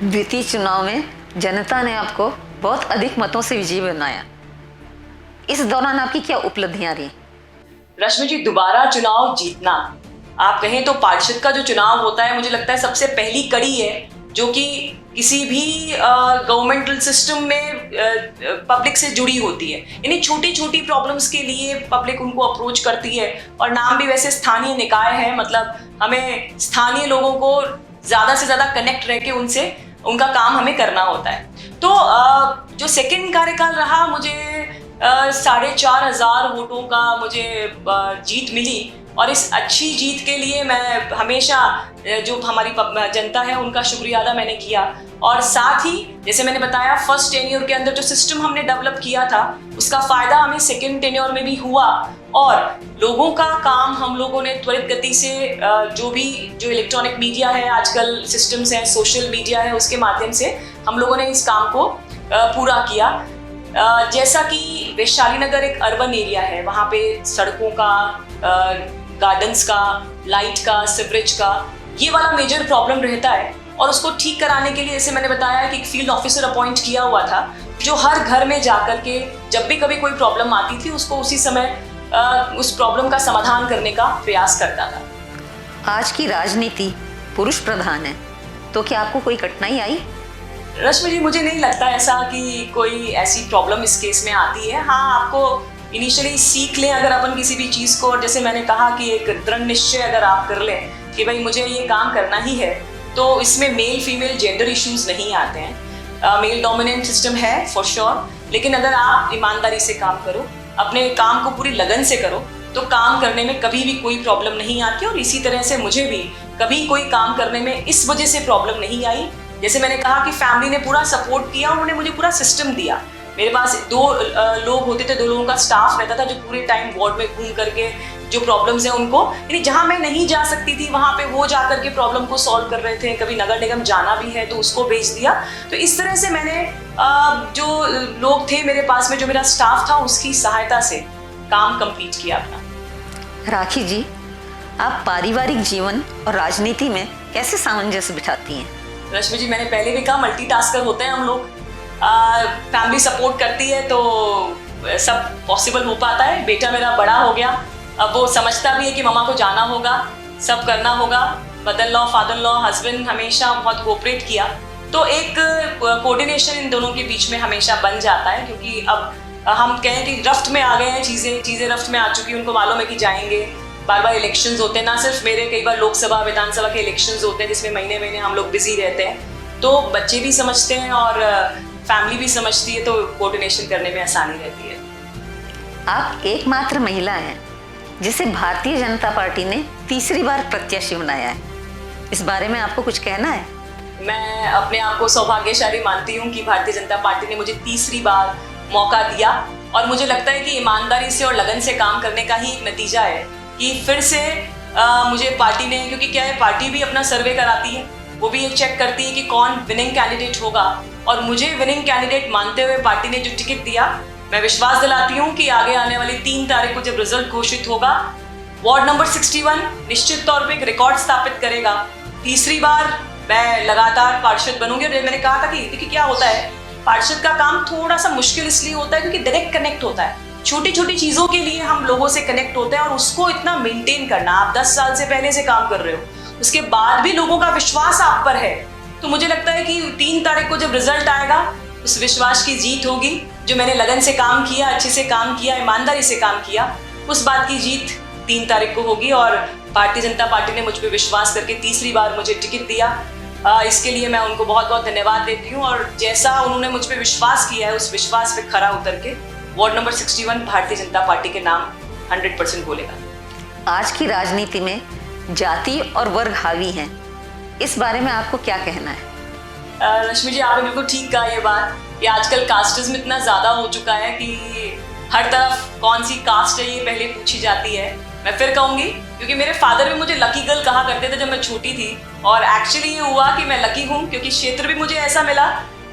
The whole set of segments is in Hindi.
द्वितीय चुनाव में जनता ने आपको बहुत अधिक मतों से विजयी बनाया। इस दौरान आपकी क्या उपलब्धियां रही? रश्मि जी, दोबारा चुनाव जीतना, आप कहें तो पार्षद का जो चुनाव होता है, मुझे लगता है सबसे पहली कड़ी है जो कि किसी भी गवर्नमेंटल सिस्टम में पब्लिक से जुड़ी होती है। यानी छोटी छोटी प्रॉब्लम्स के लिए पब्लिक उनको अप्रोच करती है, और नाम भी वैसे स्थानीय निकाय है, मतलब हमें स्थानीय लोगों को ज़्यादा से ज़्यादा कनेक्ट रह के उनसे उनका काम हमें करना होता है। तो जो सेकेंड कार्यकाल रहा, मुझे 4,500 वोटों का मुझे जीत मिली, और इस अच्छी जीत के लिए मैं हमेशा जो हमारी जनता है उनका शुक्रिया अदा मैंने किया। और साथ ही जैसे मैंने बताया, फर्स्ट टेन्योर के अंदर जो सिस्टम हमने डेवलप किया था उसका फ़ायदा हमें सेकेंड टेन्योर में भी हुआ, और लोगों का काम हम लोगों ने त्वरित गति से जो इलेक्ट्रॉनिक मीडिया है, आजकल सिस्टम्स हैं, सोशल मीडिया है, उसके माध्यम से हम लोगों ने इस काम को पूरा किया। जैसा कि वैशाली नगर एक अर्बन एरिया है, वहाँ पे सड़कों का, गार्डन्स का, लाइट का, सिवरेज का, ये वाला मेजर प्रॉब्लम रहता है, और उसको ठीक कराने के लिए जैसे मैंने बताया कि एक फील्ड ऑफिसर अपॉइंट किया हुआ था जो हर घर में जाकर के जब भी कभी कोई प्रॉब्लम आती थी उसको उसी समय उस प्रॉब्लम का समाधान करने का प्रयास करता था। आज की राजनीति पुरुष प्रधान है, तो क्या आपको कोई कठिनाई आई? रश्मि जी, मुझे नहीं लगता ऐसा कि कोई ऐसी प्रॉब्लम इस केस में आती है। हाँ, आपको इनिशियली सीख लें अगर अपन किसी भी चीज़ को, और जैसे मैंने कहा कि एक दृढ़ निश्चय अगर आप कर लें कि भाई मुझे ये काम करना ही है, तो इसमें मेल फीमेल जेंडर इश्यूज नहीं आते हैं। मेल डोमिनेंट सिस्टम है फॉर श्योर, लेकिन अगर आप ईमानदारी से काम करो, अपने काम को पूरी लगन से करो, तो काम करने में कभी भी कोई प्रॉब्लम नहीं आती। और इसी तरह से मुझे भी कभी कोई काम करने में इस वजह से प्रॉब्लम नहीं आई। जैसे मैंने कहा कि फैमिली ने पूरा सपोर्ट किया, उन्होंने मुझे पूरा सिस्टम दिया। मेरे पास 2 लोग होते थे, 2 लोगों का स्टाफ रहता था जो पूरे टाइम वार्ड में घूम करके जो प्रॉब्लम्स हैं उनको, यानी जहाँ मैं नहीं जा सकती थी वहाँ पे वो जा करके प्रॉब्लम को सॉल्व कर रहे थे। कभी नगर निगम जाना भी है तो उसको भेज दिया। तो इस तरह से मैंने जो लोग थे मेरे पास में, जो मेरा स्टाफ था, उसकी सहायता से काम कंप्लीट किया अपना। राखी जी, आप पारिवारिक जीवन और राजनीति में कैसे सामंजस्य बिठाती हैं? रश्मि जी, मैंने पहले भी कहा, मल्टीटास्कर होते हैं हम लोग। फैमिली सपोर्ट करती है तो सब पॉसिबल हो पाता है। बेटा मेरा बड़ा हो गया, अब वो समझता भी है कि मम्मा को जाना होगा, सब करना होगा। Mother law, father law, husband हमेशा बहुत कोऑपरेट किया, तो एक कोऑर्डिनेशन इन दोनों के बीच में हमेशा बन जाता है। क्योंकि अब हम कहें कि रफ्त में आ गए हैं, चीज़ें रफ्त में आ चुकी हैं। उनको मालूम है कि जाएंगे, बार बार इलेक्शंस होते हैं, ना सिर्फ मेरे, कई बार लोकसभा विधानसभा के इलेक्शंस होते हैं जिसमें महीने महीने हम लोग बिजी रहते हैं। तो बच्चे भी समझते हैं और फैमिली भी समझती है, तो कोऑर्डिनेशन करने में आसानी रहती है। आप एकमात्र महिला हैं जिसे भारतीय जनता पार्टी ने तीसरी बार प्रत्याशी बनाया है, इस बारे में आपको कुछ कहना है? मैं अपने आप को सौभाग्यशाली मानती हूँ कि भारतीय जनता पार्टी ने मुझे तीसरी बार मौका दिया, और मुझे लगता है कि ईमानदारी से और लगन से काम करने का ही एक नतीजा है कि फिर से मुझे पार्टी ने, क्योंकि क्या है, पार्टी भी अपना सर्वे कराती है, वो भी ये चेक करती है कि कौन विनिंग कैंडिडेट होगा, और मुझे विनिंग कैंडिडेट मानते हुए पार्टी ने जो टिकट दिया, मैं विश्वास दिलाती हूँ कि आगे आने वाली 3 तारीख को जब रिजल्ट घोषित होगा, वार्ड नंबर 61 निश्चित तौर पे एक रिकॉर्ड स्थापित करेगा। तीसरी बार मैं लगातार पार्षद बनूंगी। और मैंने कहा था कि देखिए क्या होता है, पार्षद का काम थोड़ा सा मुश्किल इसलिए होता है क्योंकि डायरेक्ट कनेक्ट होता है, छोटी छोटी चीज़ों के लिए हम लोगों से कनेक्ट होते हैं, और उसको इतना मेंटेन करना, आप 10 साल से पहले से काम कर रहे हो, उसके बाद भी लोगों का विश्वास आप पर है। तो मुझे लगता है कि 3 तारीख को जब रिजल्ट आएगा, उस विश्वास की जीत होगी। जो मैंने लगन से काम किया, अच्छे से काम किया, ईमानदारी से काम किया, उस बात की जीत 3 तारीख को होगी। और भारतीय जनता पार्टी ने मुझ पर विश्वास करके तीसरी बार मुझे टिकट दिया, इसके लिए मैं उनको बहुत बहुत धन्यवाद देती हूँ। और जैसा उन्होंने मुझ पर विश्वास किया है, उस विश्वास पे खरा उतर के ward number 61 Bharatiya Janata party के नाम 100% बोलेगा। आज की राजनीति में जाति और वर्ग हावी हैं, इस बारे में आपको क्या कहना है? रश्मि जी, आपने बिल्कुल ठीक कहा ये बात कि आजकल कास्टिज्म इतना ज़्यादा हो चुका है कि हर तरफ कौन सी कास्ट है ये पहले पूछी जाती है। मैं फिर कहूँगी, क्योंकि मेरे फादर भी मुझे लकी गर्ल कहा करते थे जब मैं छोटी थी, और एक्चुअली ये हुआ कि मैं लकी हूँ क्योंकि क्षेत्र भी मुझे ऐसा मिला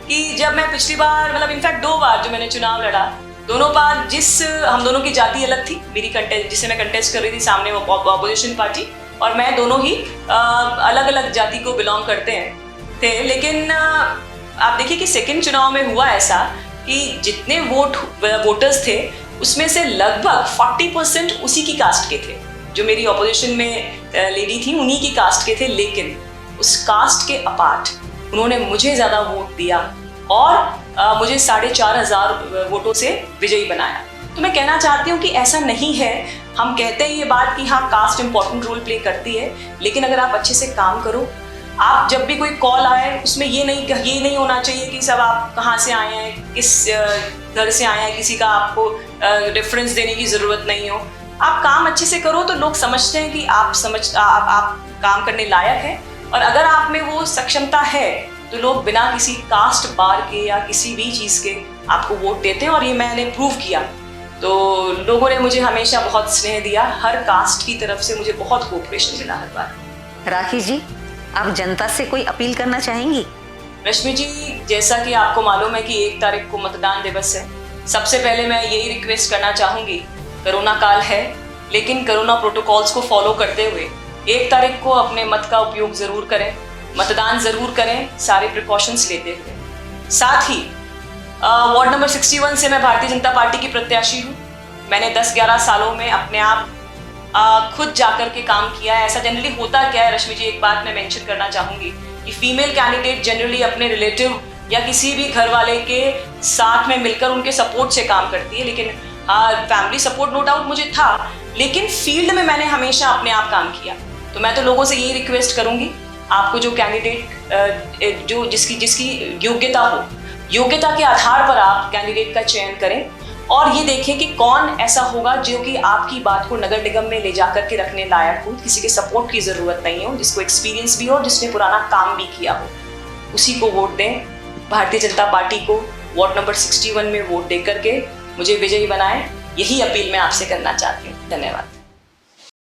कि जब मैं पिछली बार, मतलब इनफैक्ट 2 बार जो मैंने चुनाव लड़ा, दोनों बार हम दोनों की जाति अलग थी। मेरी जिससे मैं कंटेस्ट कर रही थी सामने वो अपोजिशन पार्टी, और मैं, दोनों ही अलग अलग जाति को बिलोंग करते हैं। थे, लेकिन आप देखिए कि सेकंड चुनाव में हुआ ऐसा कि जितने वोटर्स थे उसमें से लगभग 40% उसी की कास्ट के थे। जो मेरी ऑपोजिशन में लेडी थी उन्हीं की कास्ट के थे, लेकिन उस कास्ट के अपार्ट उन्होंने मुझे ज़्यादा वोट दिया और मुझे 4,500 वोटों से विजयी बनाया। तो मैं कहना चाहती हूँ कि ऐसा नहीं है। हम कहते हैं ये बात कि हाँ, कास्ट इंपॉर्टेंट रोल प्ले करती है, लेकिन अगर आप अच्छे से काम करो, आप जब भी कोई कॉल आए उसमें ये नहीं होना चाहिए कि सब आप कहाँ से आए हैं, किस घर से आए हैं, किसी का आपको रेफरेंस देने की ज़रूरत नहीं हो। आप काम अच्छे से करो तो लोग समझते हैं कि आप काम करने लायक हैं, और अगर आप में वो सक्षमता है तो लोग बिना किसी कास्ट बार के या किसी भी चीज़ के आपको वोट देते हैं, और ये मैंने प्रूव किया। तो लोगों ने मुझे हमेशा बहुत स्नेह दिया, हर कास्ट की तरफ से मुझे बहुत कोऑपरेशन मिला हर बार। राखी जी, आप जनता से कोई अपील करना चाहेंगी? रश्मि जी, जैसा कि आपको मालूम है कि 1 तारीख को मतदान दिवस है, सबसे पहले मैं यही रिक्वेस्ट करना चाहूँगी, कोरोना काल है लेकिन कोरोना प्रोटोकॉल्स को फॉलो करते हुए 1 तारीख को अपने मत का उपयोग ज़रूर करें, मतदान ज़रूर करें, सारे प्रिकॉशंस लेते हुए। साथ ही वार्ड नंबर 61 से मैं भारतीय जनता पार्टी की प्रत्याशी हूँ। मैंने 10-11 सालों में अपने आप खुद जाकर के काम किया है। ऐसा जनरली होता क्या है रश्मि जी, एक बात मैं मेंशन करना चाहूँगी कि फीमेल कैंडिडेट जनरली अपने रिलेटिव या किसी भी घर वाले के साथ में मिलकर उनके सपोर्ट से काम करती है, लेकिन फैमिली सपोर्ट नो डाउट मुझे था, लेकिन फील्ड में मैंने हमेशा अपने आप काम किया। तो मैं तो लोगों से यही रिक्वेस्ट करूँगी, आपको जो कैंडिडेट जो जिसकी योग्यता हो, योग्यता के आधार पर आप कैंडिडेट का चयन करें, और ये देखें कि कौन ऐसा होगा जो कि आपकी बात को नगर निगम में ले जाकर के रखने लायक हो, किसी के सपोर्ट की ज़रूरत नहीं हो, जिसको एक्सपीरियंस भी हो, जिसने पुराना काम भी किया हो, उसी को वोट दें। भारतीय जनता पार्टी को वार्ड नंबर 61 में वोट दे करके मुझे विजयी बनाएं, यही अपील मैं आपसे करना चाहती हूँ। धन्यवाद।